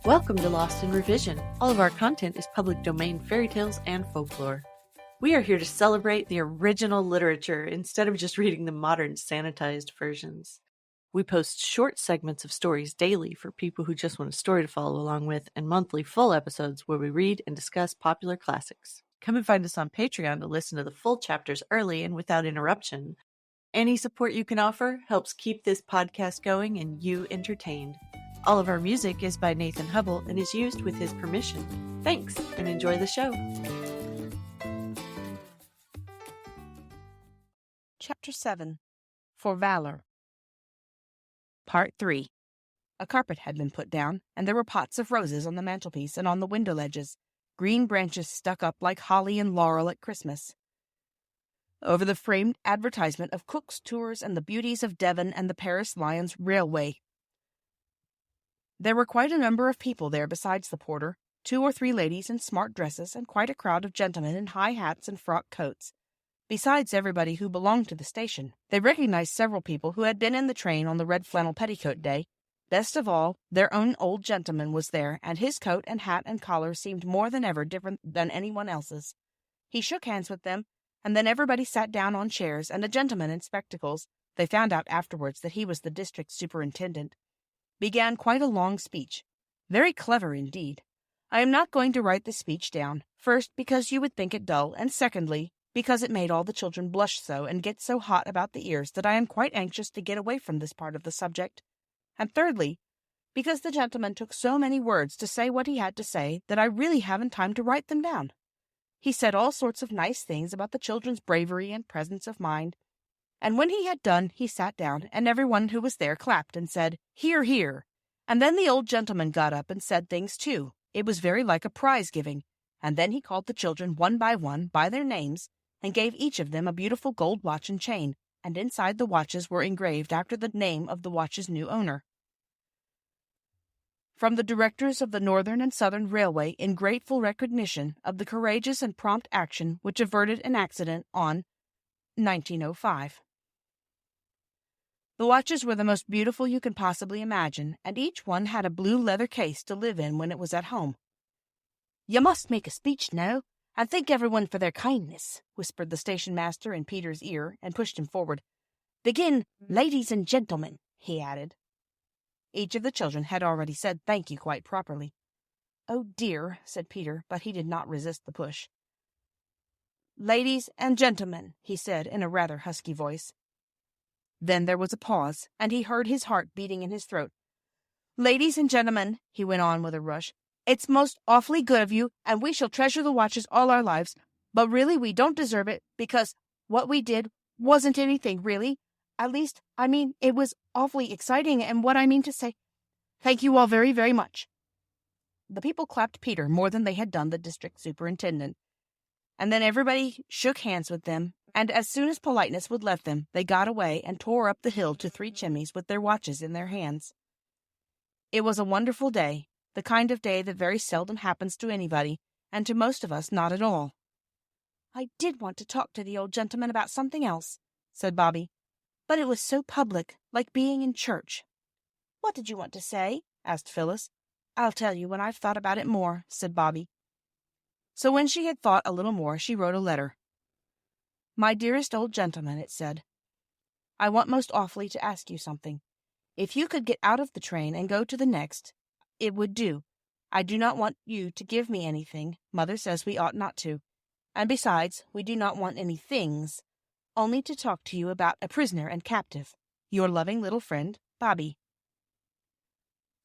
Welcome to Lost in Revision. All of our content is public domain fairy tales and folklore. We are here to celebrate the original literature instead of just reading the modern sanitized versions. We post short segments of stories daily for people who just want a story to follow along with, and monthly full episodes where we read and discuss popular classics. Come and find us on Patreon to listen to the full chapters early and without interruption. Any support you can offer helps keep this podcast going and you entertained. All of our music is by Nathan Hubble and is used with his permission. Thanks, and enjoy the show. Chapter 7 For Valor. Part 3. A carpet had been put down, and there were pots of roses on the mantelpiece and on the window ledges, green branches stuck up like holly and laurel at Christmas. Over the framed advertisement of Cook's Tours and the Beauties of Devon and the Paris Lyons Railway. There were quite a number of people there besides the porter, 2 or 3 ladies in smart dresses, and quite a crowd of gentlemen in high hats and frock coats, besides everybody who belonged to the station. They recognized several people who had been in the train on the red flannel petticoat day. Best of all, their own old gentleman was there, and his coat and hat and collar seemed more than ever different than anyone else's. He shook hands with them, and then everybody sat down on chairs, and a gentleman in spectacles, they found out afterwards that he was the district superintendent, began quite a long speech. Very clever indeed. I am not going to write the speech down, first because you would think it dull, and secondly, because it made all the children blush so and get so hot about the ears that I am quite anxious to get away from this part of the subject, and thirdly, because the gentleman took so many words to say what he had to say that I really haven't time to write them down. He said all sorts of nice things about the children's bravery and presence of mind, and when he had done, he sat down, and everyone who was there clapped and said, "Hear, hear!" And then the old gentleman got up and said things too. It was very like a prize-giving, and then he called the children one by their names, and gave each of them a beautiful gold watch and chain, and inside the watches were engraved after the name of the watch's new owner. From the directors of the Northern and Southern Railway, in grateful recognition of the courageous and prompt action which averted an accident on 1905. The watches were the most beautiful you can possibly imagine, and each one had a blue leather case to live in when it was at home. "You must make a speech now, and thank everyone for their kindness," whispered the station master in Peter's ear, and pushed him forward. "Begin, ladies and gentlemen," he added. Each of the children had already said thank you quite properly. "Oh dear," said Peter, but he did not resist the push. "Ladies and gentlemen," he said in a rather husky voice. Then there was a pause, and he heard his heart beating in his throat. "Ladies and gentlemen," he went on with a rush, "it's most awfully good of you, and we shall treasure the watches all our lives, but really we don't deserve it, because what we did wasn't anything, really. At least, I mean, it was awfully exciting, and what I mean to say, thank you all very, very much." The people clapped Peter more than they had done the district superintendent, and then everybody shook hands with them, and as soon as politeness would let them, they got away and tore up the hill to 3 Chimneys with their watches in their hands. It was a wonderful day, the kind of day that very seldom happens to anybody, and to most of us not at all. "I did want to talk to the old gentleman about something else," said Bobby, "but it was so public, like being in church." "What did you want to say?" asked Phyllis. "I'll tell you when I've thought about it more," said Bobby. So when she had thought a little more, she wrote a letter. "My dearest old gentleman," it said, "I want most awfully to ask you something. If you could get out of the train and go to the next, it would do. I do not want you to give me anything. Mother says we ought not to. And besides, we do not want any things, only to talk to you about a prisoner and captive. Your loving little friend, Bobby."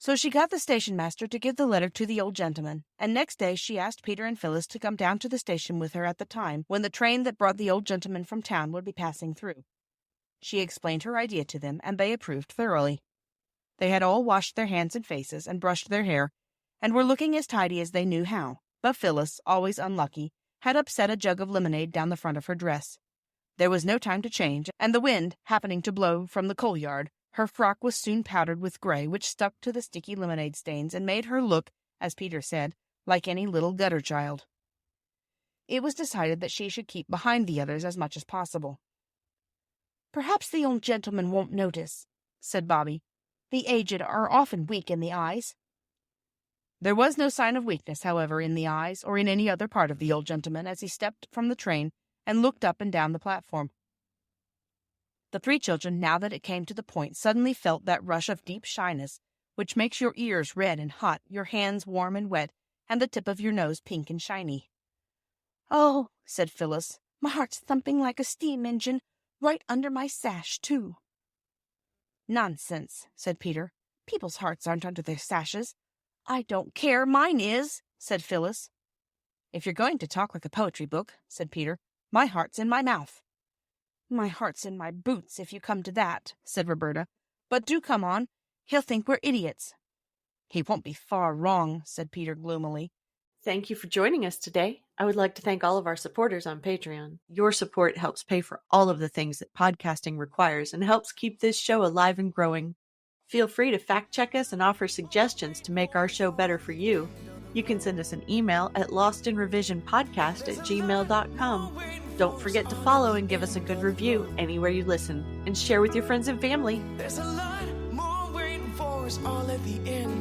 So she got the station master to give the letter to the old gentleman, and next day she asked Peter and Phyllis to come down to the station with her at the time when the train that brought the old gentleman from town would be passing through. She explained her idea to them, and they approved thoroughly. They had all washed their hands and faces and brushed their hair, and were looking as tidy as they knew how, but Phyllis, always unlucky, had upset a jug of lemonade down the front of her dress. There was no time to change, and the wind happening to blow from the coal yard, her frock was soon powdered with gray, which stuck to the sticky lemonade stains and made her look, as Peter said, like any little gutter child. It was decided that she should keep behind the others as much as possible. "Perhaps the old gentleman won't notice," said Bobby. "The aged are often weak in the eyes." There was no sign of weakness, however, in the eyes or in any other part of the old gentleman as he stepped from the train and looked up and down the platform. The three children, now that it came to the point, suddenly felt that rush of deep shyness which makes your ears red and hot, your hands warm and wet, and the tip of your nose pink and shiny. "Oh," said Phyllis, "my heart's thumping like a steam engine, right under my sash, too." "Nonsense," said Peter. "People's hearts aren't under their sashes." "I don't care, mine is," said Phyllis. "If you're going to talk like a poetry book," said Peter, "my heart's in my mouth." "My heart's in my boots, if you come to that," said Roberta. "But do come on. He'll think we're idiots." "He won't be far wrong," said Peter gloomily. Thank you for joining us today. I would like to thank all of our supporters on Patreon. Your support helps pay for all of the things that podcasting requires and helps keep this show alive and growing. Feel free to fact check us and offer suggestions to make our show better for you. You can send us an email at lostinrevisionpodcast@gmail.com. Don't forget to follow and give us a good review anywhere you listen, and share with your friends and family. There's a lot more waiting for us all at the end